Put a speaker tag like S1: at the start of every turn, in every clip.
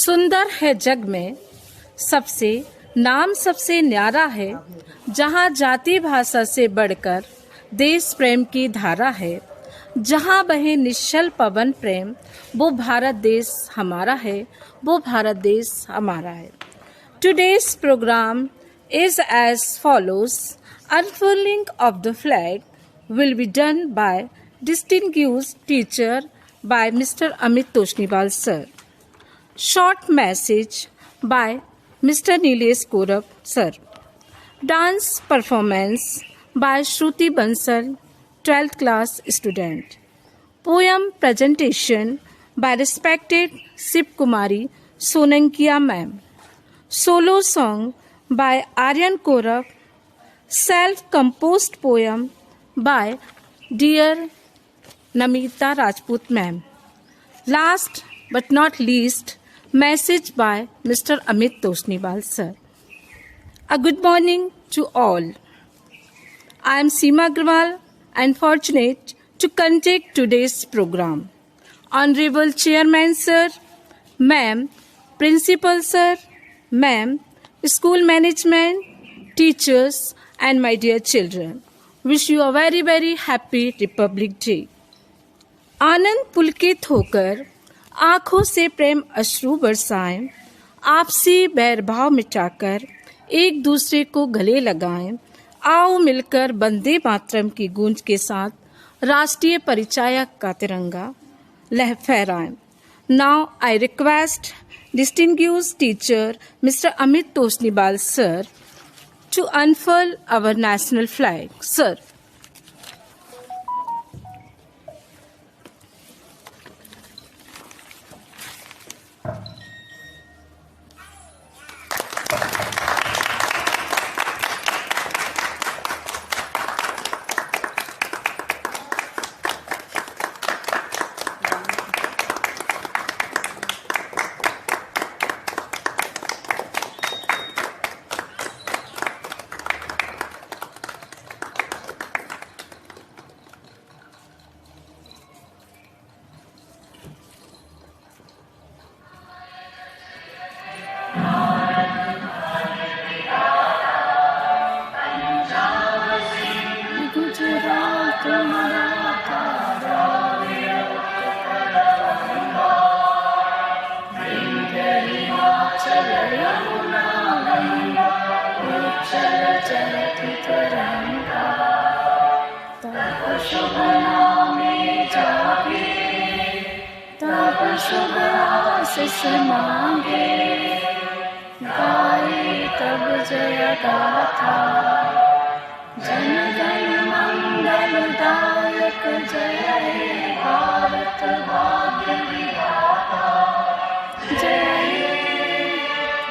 S1: सुंदर है जग में सबसे नाम सबसे न्यारा है, जहाँ जाति भाषा से बढ़कर देश प्रेम की धारा है, जहाँ बहे निश्चल पवन प्रेम, वो भारत देश हमारा है, वो भारत देश हमारा है। Today's program is as follows. Unfurling of the flag will be done by distinguished teacher by Mr. Amit Toshnibal sir. Short message by Mr. Nilesh Korav sir. Dance performance by Shruti Bansal, 12th class student. Poem presentation by respected Sip Kumari Sonankia ma'am. Solo song by Aryan Korav. Self-composed poem by dear Namita Rajput ma'am. Last but not least, message by Mr. Amit Toshnibal sir. A good morning to all. I am Seema Agrawal and fortunate to conduct today's program. Honorable Chairman sir, ma'am, Principal sir, ma'am, school management, teachers and my dear children, wish you a very very happy Republic Day. आनंद पुलकित होकर आँखों से प्रेम अश्रु बरसाएं, आपसी बैर भाव मिटाकर एक दूसरे को गले लगाएं, आओ मिलकर वंदे मातरम की गूंज के साथ राष्ट्रीय परिचायक का तिरंगा लहराएं. Now I request distinguished teacher Mr. Amit Toshnibal sir to unfurl our national flag. Sir. मांगे गाए तब जय गाथा, जन गण मंगलदायक जय हे भारत भाग्य विधाता, जय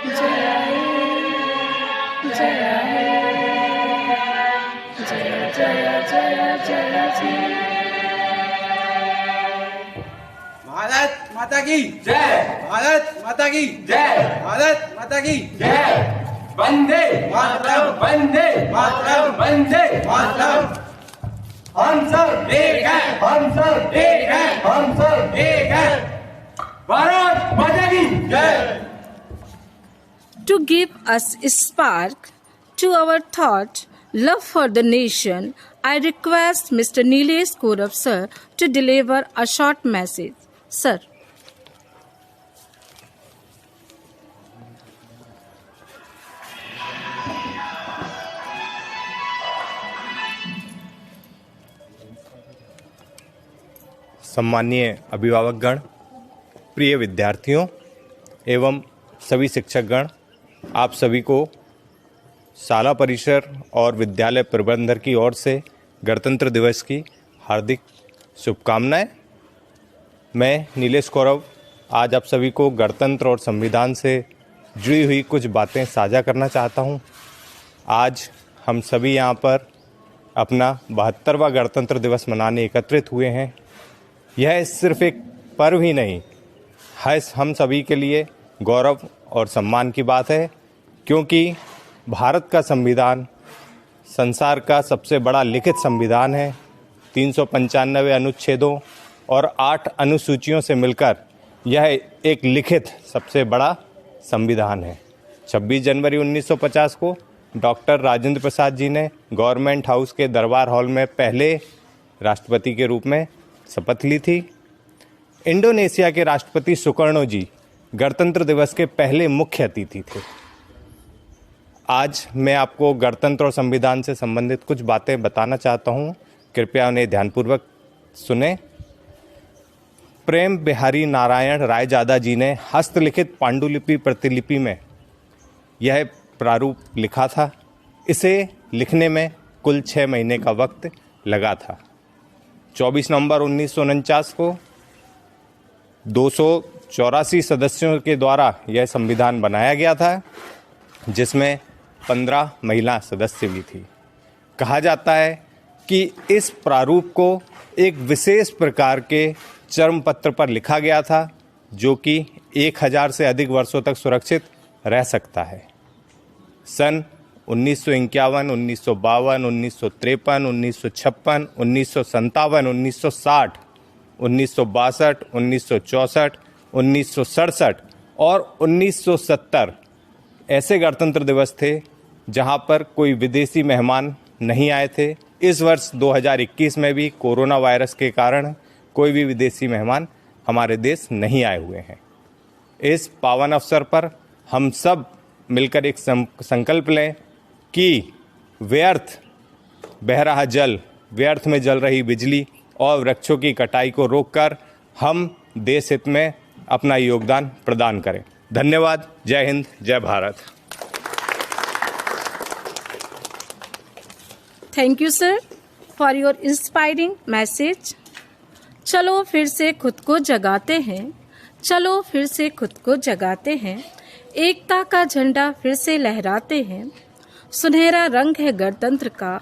S1: जय जय जय जय जय जय जय।
S2: भारत माता की जय, भारत माता की जय, भारत माता की जय। वंदे मातरम, वंदे मातरम, वंदे मातरम। हम सब एक हैं, हम सब एक हैं, हम सब एक हैं। भारत माता की जय।
S1: To give us a spark to our thought, love for the nation, I request Mr. Nilesh Korav sir to deliver a short message. Sir.
S3: सम्माननीय अभिभावकगण, प्रिय विद्यार्थियों एवं सभी शिक्षकगण, आप सभी को शाला परिसर और विद्यालय प्रबंधन की ओर से गणतंत्र दिवस की हार्दिक शुभकामनाएं। मैं नीलेश कौरव आज आप सभी को गणतंत्र और संविधान से जुड़ी हुई कुछ बातें साझा करना चाहता हूं। आज हम सभी यहां पर अपना 72वां गणतंत्र दिवस मनाने एकत्रित हुए हैं। यह सिर्फ एक पर्व ही नहीं है, हम सभी के लिए गौरव और सम्मान की बात है, क्योंकि भारत का संविधान संसार का सबसे बड़ा लिखित संविधान है। 395 अनुच्छेदों और 8 अनुसूचियों से मिलकर यह एक लिखित सबसे बड़ा संविधान है। 26 जनवरी 1950 को डॉक्टर राजेंद्र प्रसाद जी ने गवर्नमेंट हाउस के दरबार हॉल में पहले राष्ट्रपति के रूप में शपथ ली थी। इंडोनेशिया के राष्ट्रपति सुकर्णो जी गणतंत्र दिवस के पहले मुख्य अतिथि थे। आज मैं आपको गणतंत्र और संविधान से संबंधित कुछ बातें बताना चाहता हूँ, कृपया उन्हें ध्यानपूर्वक सुने। प्रेम बिहारी नारायण रायजादा जी ने हस्तलिखित पांडुलिपि प्रतिलिपि में यह प्रारूप लिखा था। इसे लिखने में कुल 6 महीने का वक्त लगा था। 24 नवंबर 1949 को 284 सदस्यों के द्वारा यह संविधान बनाया गया था, जिसमें 15 महिला सदस्य भी थी। कहा जाता है कि इस प्रारूप को एक विशेष प्रकार के चर्मपत्र पर लिखा गया था, जो कि 1000 से अधिक वर्षों तक सुरक्षित रह सकता है। सन 1951, 1952, 1953, 1956, 1957, 1960, 1962, 1964, 1967 और 1970 ऐसे गणतंत्र दिवस थे जहां पर कोई विदेशी मेहमान नहीं आए थे। इस वर्ष 2021 में भी कोरोना वायरस के कारण कोई भी विदेशी मेहमान हमारे देश नहीं आए हुए हैं। इस पावन अवसर पर हम सब मिलकर एक संकल्प लें कि व्यर्थ बह रहा जल, व्यर्थ में जल रही बिजली और वृक्षों की कटाई को रोककर हम देश हित में अपना योगदान प्रदान करें। धन्यवाद। जय हिंद, जय Bharat.
S1: Thank you sir for your inspiring message. चलो फिर से खुद को जगाते हैं, चलो फिर से खुद को जगाते हैं, एकता का झंडा फिर से लहराते हैं। सुनहरा रंग है गणतंत्र का,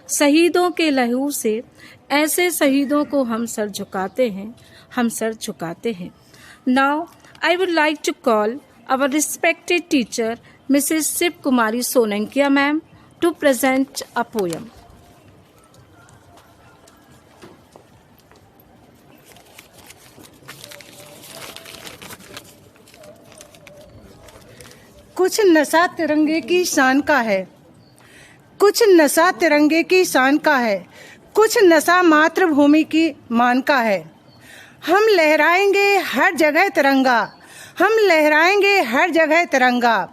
S1: शहीदों के लहू से ऐसे शहीदों को हम सर झुकाते हैं, हम सर झुकाते हैं। Now I would like to call our respected teacher missus Shiv Kumari Solankiya ma'am to present a poem.
S4: कुछ नशा तिरंगे की शान का है, कुछ नशा तिरंगे की शान का है, कुछ नशा मातृभूमि की मान का है। हम लहराएंगे हर जगह तिरंगा, हम लहराएंगे हर जगह तिरंगा,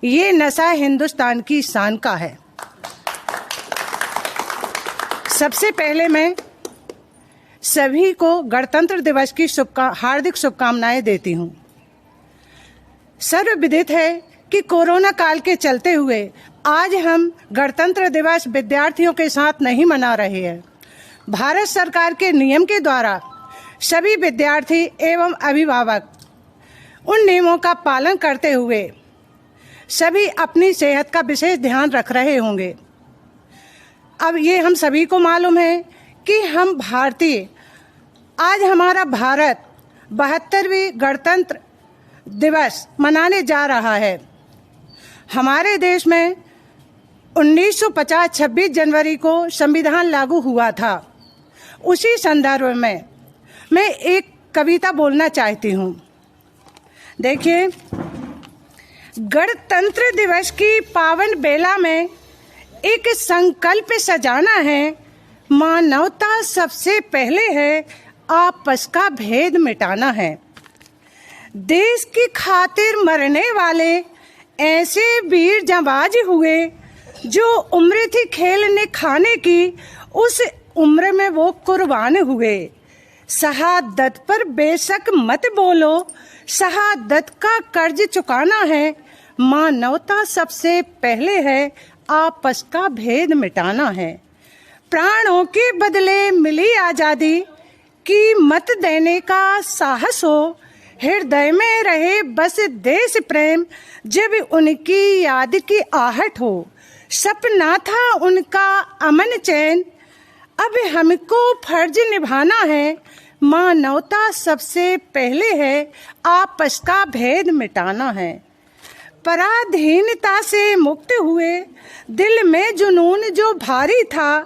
S4: ये नशा हिंदुस्तान की शान का है। सबसे पहले मैं सभी को गणतंत्र दिवस की हार्दिक शुभकामनाएं देती हूँ। सर्वविदित है कि कोरोना काल के चलते हुए आज हम गणतंत्र दिवस विद्यार्थियों के साथ नहीं मना रहे हैं। भारत सरकार के नियम के द्वारा सभी विद्यार्थी एवं अभिभावक उन नियमों का पालन करते हुए सभी अपनी सेहत का विशेष ध्यान रख रहे होंगे। अब ये हम सभी को मालूम है कि हम भारतीय, आज हमारा भारत 72वीं गणतंत्र दिवस मनाने जा रहा है। हमारे देश में 1950 26 जनवरी को संविधान लागू हुआ था। उसी संदर्भ में मैं एक कविता बोलना चाहती हूँ। देखिए, गणतंत्र दिवस की पावन बेला में एक संकल्प सजाना है, मानवता सबसे पहले है, आपस का भेद मिटाना है। देश की खातिर मरने वाले ऐसे वीर जांबाज हुए, जो उम्र थी खेलने खाने की, उस उम्र में वो कुर्बान हुए। शहादत पर बेशक मत बोलो, शहादत का कर्ज चुकाना है, मानवता सबसे पहले है, आपस का भेद मिटाना है। प्राणों के बदले मिली आजादी, कीमत देने का साहस हो, हृदय में रहे बस देश प्रेम, जब उनकी याद की आहट हो। सपना था उनका अमन चैन, अब हमको फर्ज निभाना है, मानवता सबसे पहले है, आपस का भेद मिटाना है। पराधीनता से मुक्त हुए, दिल में जुनून जो भारी था,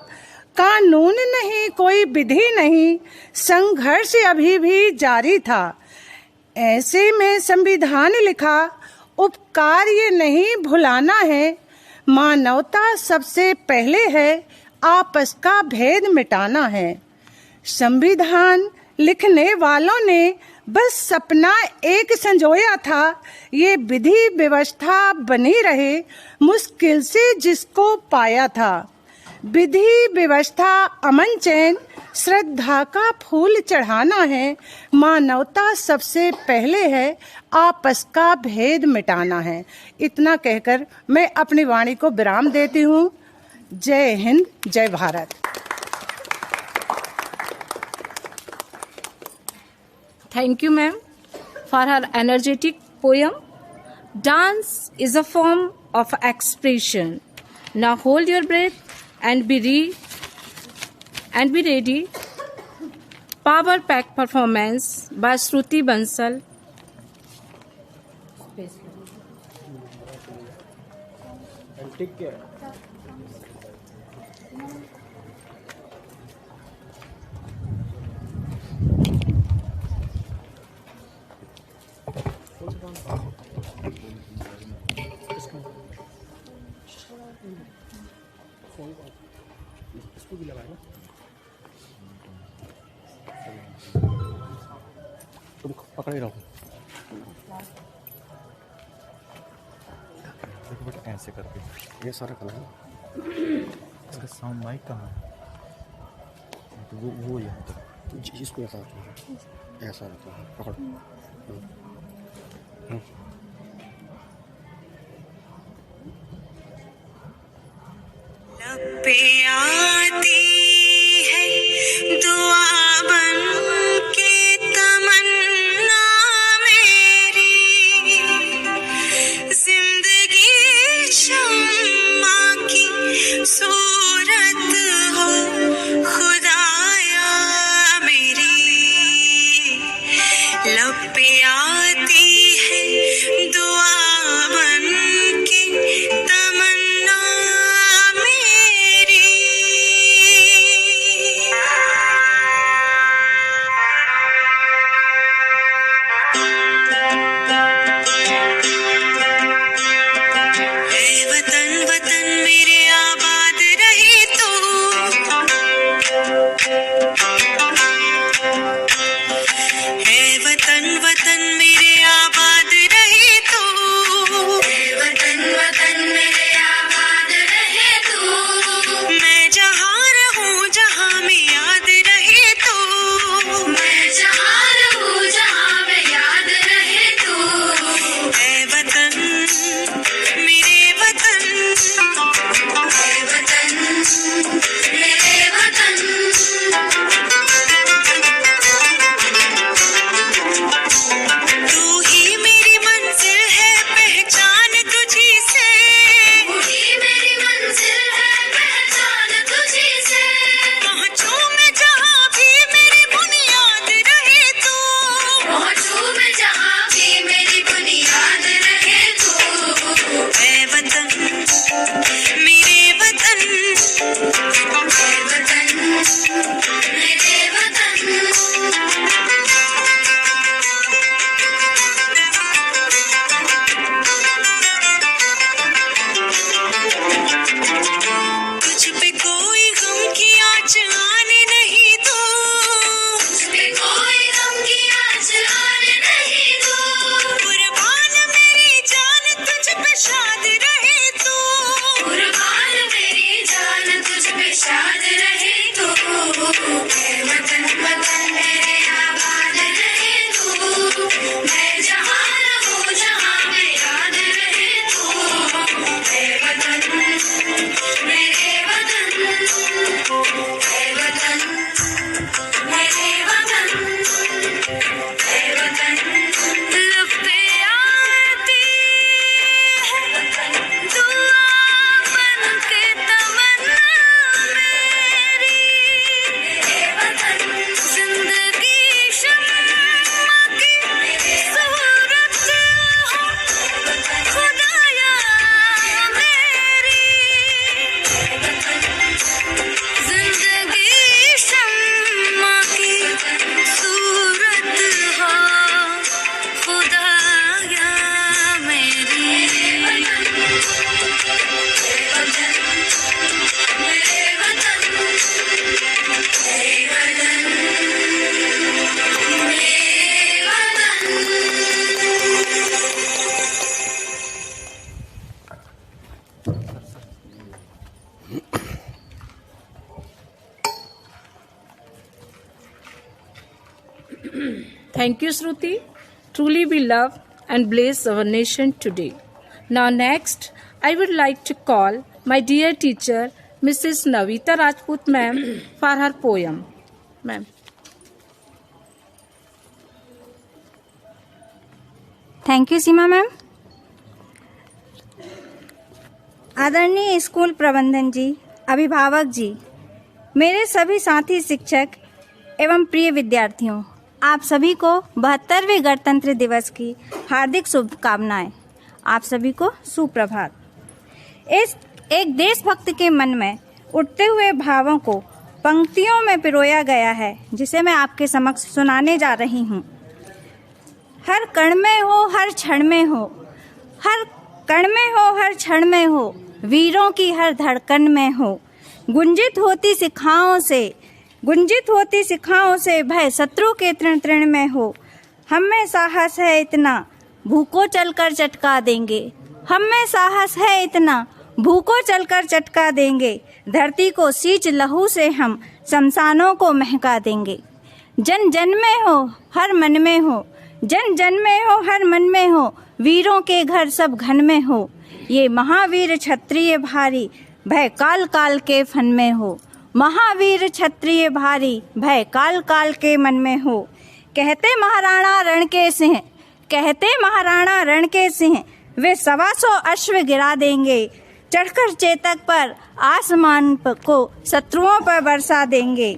S4: कानून नहीं कोई विधि नहीं, संघर्ष अभी भी जारी था। ऐसे में संविधान लिखा, उपकार ये नहीं भुलाना है, मानवता सबसे पहले है, आपस का भेद मिटाना है। संविधान लिखने वालों ने बस सपना एक संजोया था, ये विधि व्यवस्था बनी रहे, मुश्किल से जिसको पाया था। विधि व्यवस्था अमन चैन श्रद्धा का फूल चढ़ाना है, मानवता सबसे पहले है, आपस का भेद मिटाना है। इतना कहकर मैं अपनी वाणी को विराम देती हूँ। जय हिंद, जय Bharat.
S1: Thank you, ma'am, for her energetic poem. Dance is a form of expression. Now hold your breath and be ready. Power pack performance by Shruti Bansal.
S5: Take care. इसको भी लगाए ना, तुम पकड़े रहो। देखो बेटा ऐसे करके ये सारा करना है। इसका साउंड माइक कहाँ है? तो वो यहाँ तक इसको ऐसा रखो, ऐसा रखो, पकड़ो।
S6: पे आती है दुआ बन के तमन्ना मेरी, जिंदगी शम्मा की सूरत हो खुदाया मेरी। लब पे आती है दुआ बन के तमन्ना मेरी। ऐ वतन वतन मेरे आबाद रहे तू, ऐ वतन वतन मेरे आबाद रहे तू, ऐ वतन वतन मेरे आबाद रहे तू। मैं जहाँ रहूँ जहाँ में याद रहे तू, मैं जहाँ रहूँ जहाँ में याद रहे तू। ऐ वतन मेरे वतन, ऐ वतन मेरे वतन। तू ही मेरी मंजिल है, पहचान तुझी से, तू ही मेरी मंजिल है, पहचान तुझी से। पहुँचूं मैं जहाँ भी मेरी बुनियाद रहे तू, पहुँचूं मैं जहाँ भी मेरी बुनियाद रहे तू। ऐ वतन मेरे वतन, ऐ वतन मेरे वतन। तुझ पे कोई गम की आँच आने नहीं दो, तुझ पे कोई गम की आँच आने नहीं दो। कुर्बान मेरी जान तुझ पे शाद रहे तू, कुर्बान मेरी जान तुझ पे शाद रहे तू। ऐ वतन वतन मेरे आबाद रहे तू, मैं जहाँ रहूँ जहाँ में याद रहे तू। ऐ वतन मेरे वतन, ऐ वतन मेरे वतन, ऐ वतन। लब पे आती है दुआ बन के तमन्ना मेरी, मेरे वतन। जिंदगी शम्मा की सूरत हो खुदाया मेरी। जिंदगी शम्मा की सूरत हो
S1: Thank you, Shruti. Truly we love and bless our nation today. Now next, I would like to call my dear teacher, Mrs. Navita Rajput ma'am, for her poem. Ma'am.
S7: Thank you Seema ma'am. आदरणीय school प्रबंधन जी, अभिभावक जी, मेरे सभी साथी शिक्षक एवं प्रिय विद्यार्थियों, आप सभी को 72वें गणतंत्र दिवस की हार्दिक शुभकामनाएं। आप सभी को सुप्रभात। इस एक देशभक्त के मन में उठते हुए भावों को पंक्तियों में पिरोया गया है, जिसे मैं आपके समक्ष सुनाने जा रही हूँ। हर कण में हो, हर क्षण में हो, हर कण में हो, हर क्षण में हो, वीरों की हर धड़कन में हो, गुंजित होती शिखाओं से भय शत्रु के तृण तृण में हो। हम में साहस है इतना, भूखों चलकर चटका देंगे। हम में साहस है इतना, भूखों चलकर चटका देंगे। धरती को सींच लहू से हम शमशानों को महका देंगे। जन जन में हो, हर मन में हो, जन जन में हो, हर मन में हो, वीरों के घर सब घन में हो। ये महावीर क्षत्रिय भारी, भय काल काल के फन में हो। महावीर क्षत्रिय भारी, भय काल काल के मन में हो। कहते महाराणा रण के सिंह, कहते महाराणा रण के सिंह, वे 125 अश्व गिरा देंगे। चढ़कर चेतक पर आसमान को शत्रुओं पर बरसा देंगे।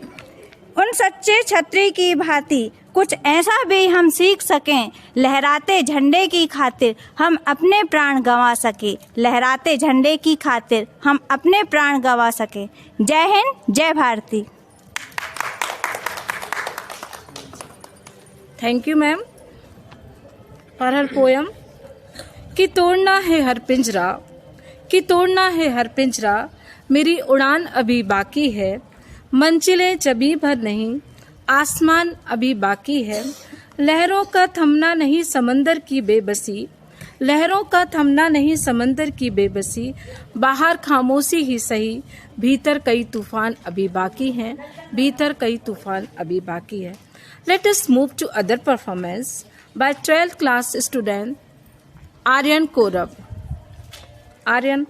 S7: उन सच्चे क्षत्रिय की भांति कुछ ऐसा भी हम सीख सकें, लहराते झंडे की खातिर हम अपने प्राण गंवा सके। लहराते झंडे की खातिर हम अपने प्राण गंवा सके। जय हिंद, जय Bharati.
S1: Thank you ma'am for her poem. कि तोड़ना है हर पिंजरा, कि तोड़ना है हर पिंजरा, मेरी उड़ान अभी बाकी है। मंजिलें जबी भर नहीं, आसमान अभी बाकी है। लहरों का थमना नहीं समंदर की बेबसी, लहरों का थमना नहीं समंदर की बेबसी। बाहर खामोशी ही सही, भीतर कई तूफान अभी बाकी हैं, भीतर कई तूफान अभी बाकी है। Let us move to other performance by 12th class student Aryan Kaurav. Aryan.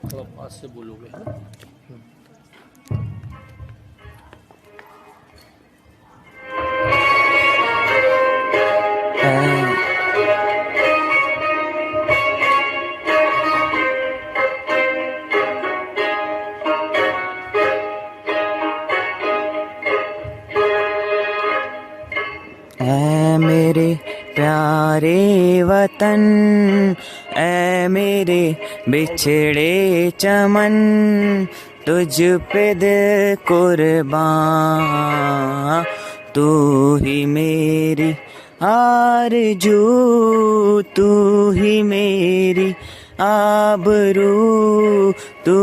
S5: थोड़ा पास से बोलोगे।
S8: ऐ मेरे प्यारे वतन, ऐ मेरे बिछड़े चमन, तुझ पे दिल कुर्बान। तू ही मेरी आरज़ू, तू ही मेरी आबरू, तू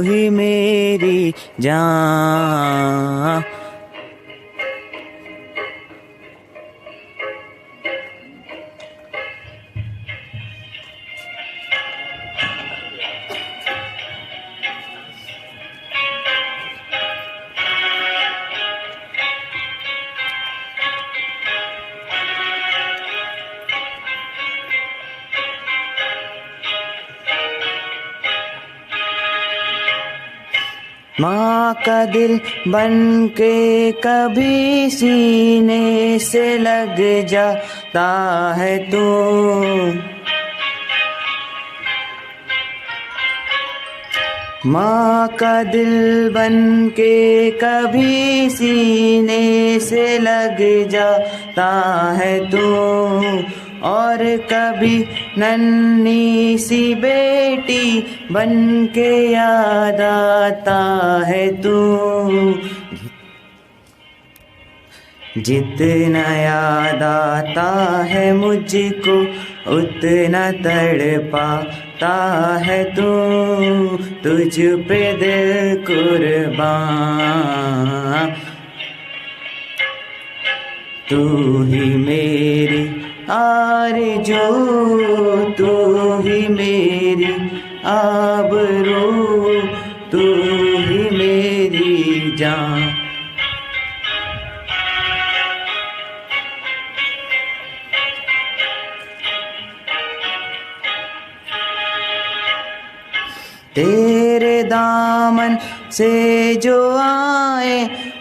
S8: ही मेरी जान। माँ का दिल बन के कभी सीने से लग जाता है तू। माँ का दिल बन के कभी सीने से लग जाता है तू, और कभी नन्ही सी बेटी बन के याद आता है तू। जितना याद आता है मुझको उतना तड़पाता है तू, तुझ पे दिल कुर्बान। तू ही मेरी आरज़ू, तू ही मेरी आबरू, तू ही मेरी जान। तेरे दामन से जो आए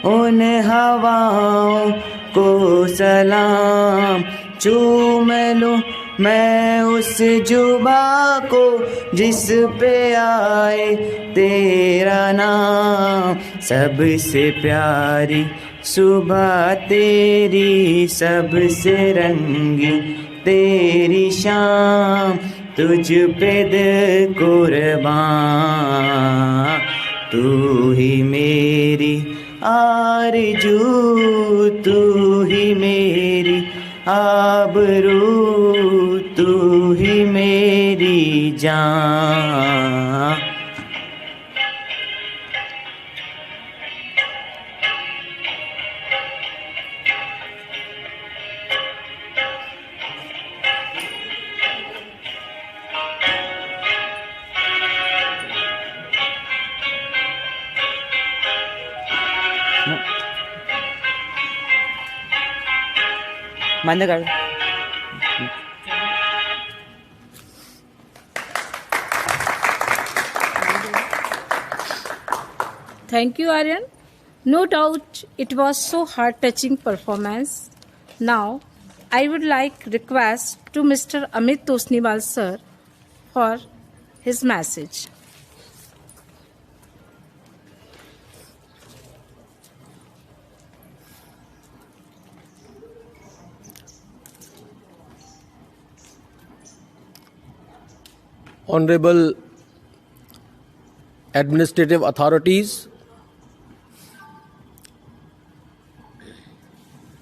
S8: उन हवाओं को सलाम, चूम लूं मैं उस जुबा को जिस पे आए तेरा नाम। सबसे प्यारी सुबह तेरी, सबसे रंगी तेरी शाम, तुझ पे दिल कुर्बान। तू ही मेरी आरज़ू, तू ही मेरी आबरू, तू ही मेरी जान। बंद कर।
S1: Thank you, Aryan. No doubt it was so heart-touching performance. Now, I would like request to Mr. Amit Tosniwal sir for his message.
S9: Honorable administrative authorities,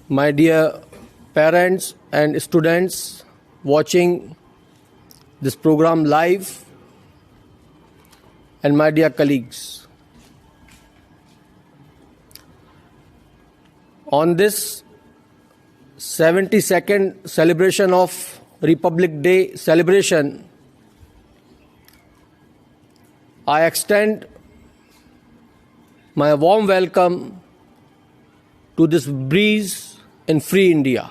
S9: my dear parents and students watching this program live, and my dear colleagues, on this 72nd celebration of Republic Day celebration, I extend my warm welcome to this breeze in free India.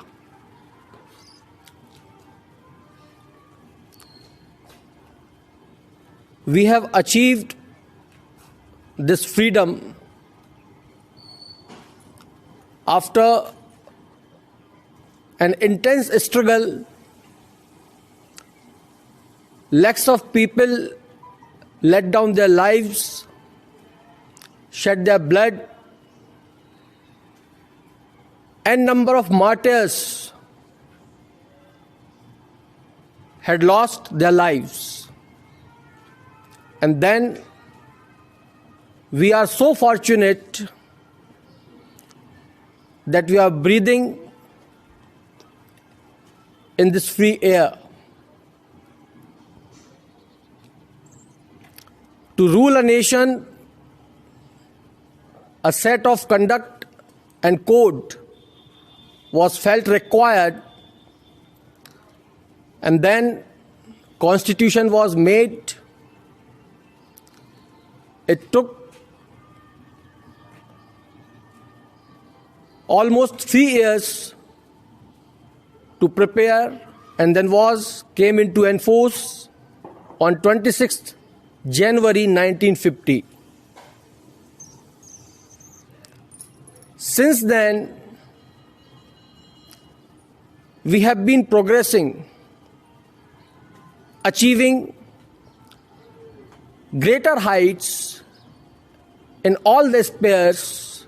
S9: We have achieved this freedom after an intense struggle. Lakhs of people let down their lives, shed their blood, and number of martyrs had lost their lives. And then we are so fortunate that we are breathing in this free air. To rule a nation, a set of conduct and code was felt required, and then constitution was made. It took almost 3 years to prepare, and then came into enforce on 26th January 1950. Since then, we have been progressing, achieving greater heights in all the spheres,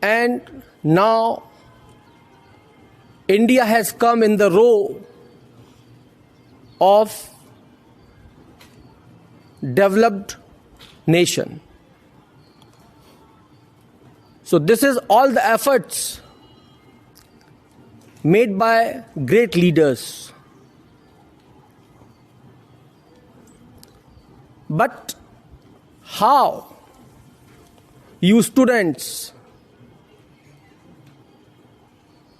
S9: and now India has come in the row of developed nation. So this is all the efforts made by great leaders. But how you students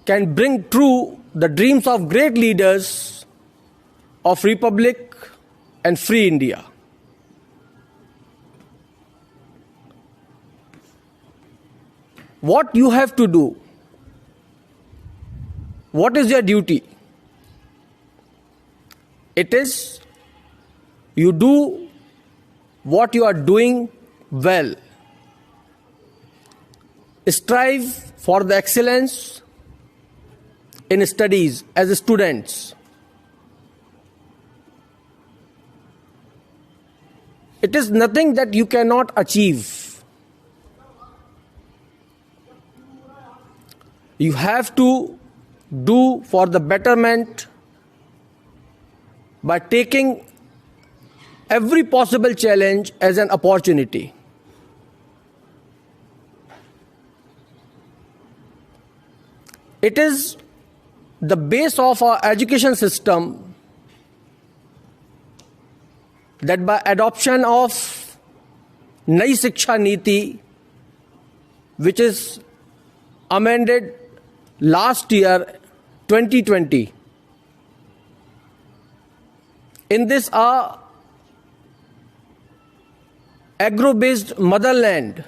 S9: can bring true the dreams of great leaders of Republic and free India? What you have to do? What is your duty? It is you do what you are doing well. Strive for the excellence in studies as students. It is nothing that you cannot achieve. You have to do for the betterment by taking every possible challenge as an opportunity. It is the base of our education system that by adoption of Nai Shiksha Niti, which is amended last year 2020, in this our agro-based motherland,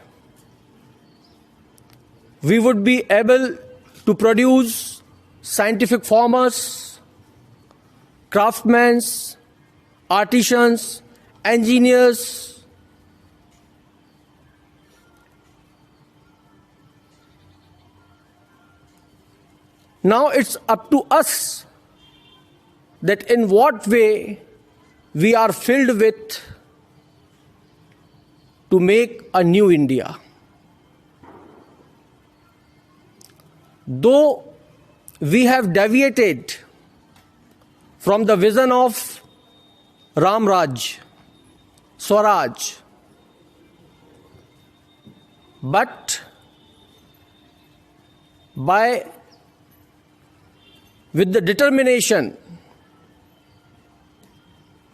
S9: we would be able to produce scientific farmers, craftsmen, artisans, engineers. Now it's up to us that in what way we are filled with to make a new India. Though we have deviated from the vision of Ram Raj, Swaraj, but with the determination,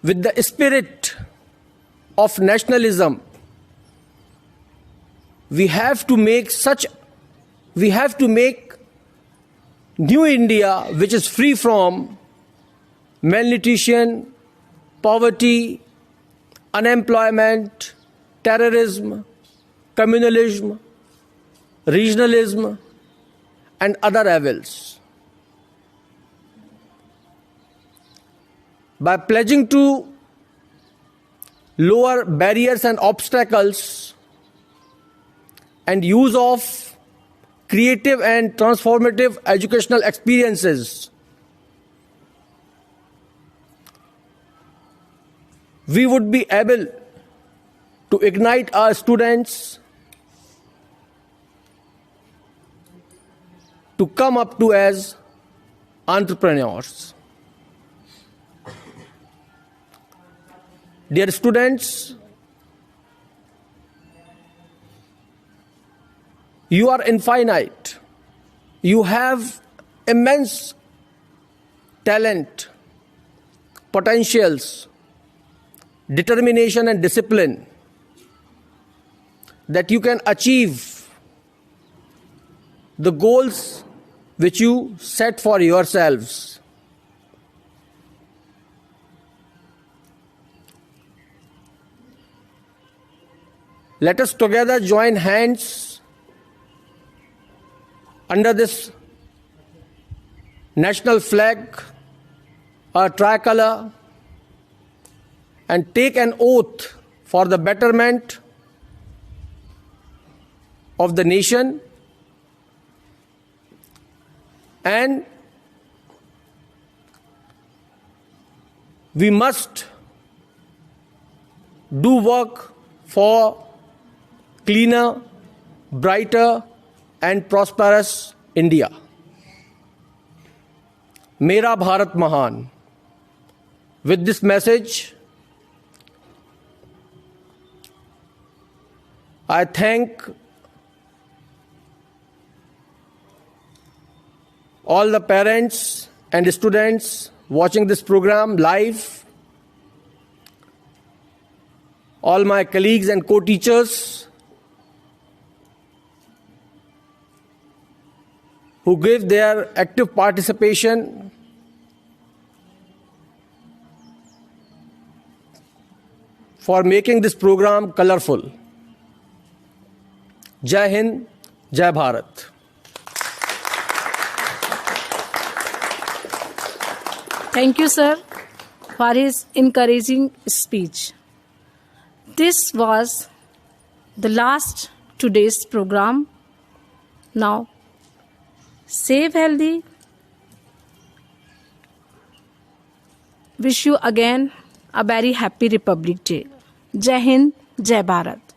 S9: with the spirit of nationalism, we have to make new India which is free from malnutrition, poverty, unemployment, terrorism, communalism, regionalism, and other evils. By pledging to lower barriers and obstacles and use of creative and transformative educational experiences, we would be able to ignite our students to come up to as entrepreneurs. Dear students, you are infinite. You have immense talent, potentials, determination and discipline that you can achieve the goals which you set for yourselves. Let us together join hands under this national flag, our tricolor, and take an oath for the betterment of the nation and we must do work for cleaner, brighter and prosperous India. Mera Bharat Mahan. With this message, I thank all the parents and students watching this program live, all my colleagues and co-teachers who give their active participation for making this program colorful. Jai Hind, Jai Bharat.
S1: Thank you, sir, for his encouraging speech. This was the last today's program. Now, save healthy. Wish you again a very happy Republic Day. Jai Hind, Jai Bharat.